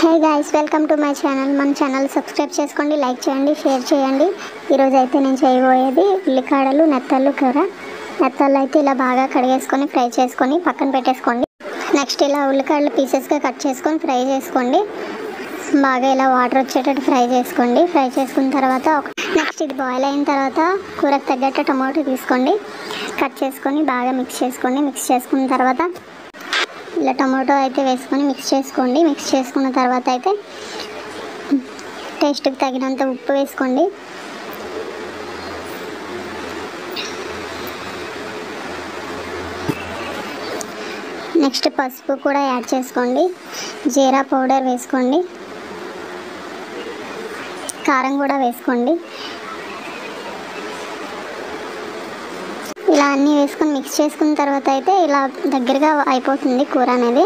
Hey guys, welcome to my channel. మన channel subscribe చేసుకోండి, like చేయండి, షేర్ చేయండి. ఈరోజు అయితే నేను చేయబోయేది ఉల్లికాడలు నెత్తళ్ళు కూర. నెత్తళ్ళు అయితే ఇలా బాగా కడిగేసుకొని ఫ్రై చేసుకొని పక్కన పెట్టేసుకోండి. నెక్స్ట్ ఇలా ఉల్లికాడలు పీసెస్గా కట్ చేసుకొని ఫ్రై చేసుకోండి. బాగా ఇలా వాటర్ వచ్చేటట్టు ఫ్రై చేసుకోండి. ఫ్రై చేసుకున్న తర్వాత నెక్స్ట్ ఇది బాయిల్ అయిన తర్వాత కూరకు తగ్గట్టు టమాటో తీసుకోండి, కట్ చేసుకొని బాగా మిక్స్ చేసుకోండి. మిక్స్ చేసుకున్న తర్వాత ఇలా టమాటో అయితే వేసుకొని మిక్స్ చేసుకోండి. మిక్స్ చేసుకున్న తర్వాత అయితే టేస్ట్కి తగినంత ఉప్పు వేసుకోండి. నెక్స్ట్ పసుపు కూడా యాడ్ చేసుకోండి. జీరా పౌడర్ వేసుకోండి. కారం కూడా వేసుకోండి. ఇలా అన్నీ వేసుకొని మిక్స్ చేసుకున్న తర్వాత అయితే ఇలా దగ్గరగా అయిపోతుంది కూర అనేది.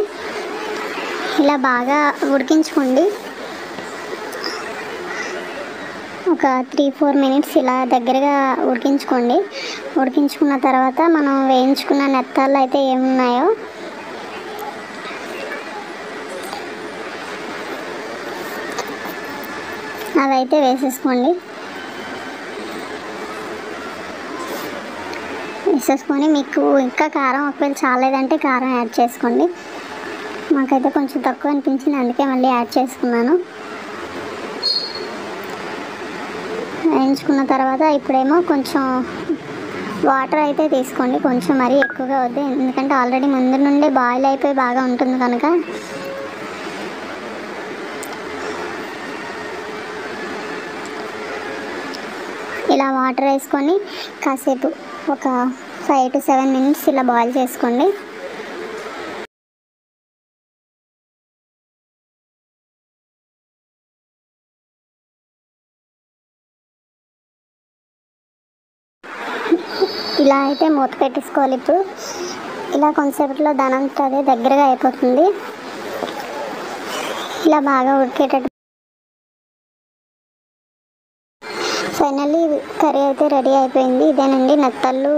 ఇలా బాగా ఉడికించుకోండి. ఒక 3-4 మినిట్స్ ఇలా దగ్గరగా ఉడికించుకోండి. ఉడికించుకున్న తర్వాత మనం వేయించుకున్న నెత్తళ్ళు అయితే ఏమున్నాయో అవైతే వేసేసుకోండి. వేసేసుకొని మీకు ఇంకా కారం ఒకవేళ చాలేదంటే కారం యాడ్ చేసుకోండి. మాకైతే కొంచెం తక్కువ అనిపించింది, అందుకే మళ్ళీ యాడ్ చేసుకున్నాను. వేయించుకున్న తర్వాత ఇప్పుడేమో కొంచెం వాటర్ అయితే తీసుకోండి. కొంచెం మరీ ఎక్కువగా వద్దు, ఎందుకంటే ఆల్రెడీ ముందు నుండే బాయిల్ అయిపోయి బాగా ఉంటుంది కనుక. ఇలా వాటర్ వేసుకొని కాసేపు ఒక 5-7 మినిట్స్ ఇలా బాయిల్ చేసుకోండి. ఇలా అయితే మూత పెట్టేసుకోవాలి. ఇప్పుడు ఇలా కొంతసేపట్లో దానంతా అదే దగ్గరగా అయిపోతుంది. ఇలా బాగా ఉడికేటట్టు ఫైనల్లీ కర్రీ అయితే రెడీ అయిపోయింది. ఇదేనండి నెత్తళ్ళు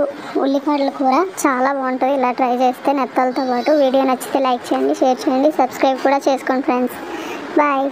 ఉల్లికాడల కూర. చాలా బాగుంటుంది, ఇలా ట్రై చేస్తే నెత్తలతో పాటు. వీడియో నచ్చితే లైక్ చేయండి, షేర్ చేయండి, సబ్స్క్రైబ్ కూడా చేసుకోండి ఫ్రెండ్స్. బాయ్.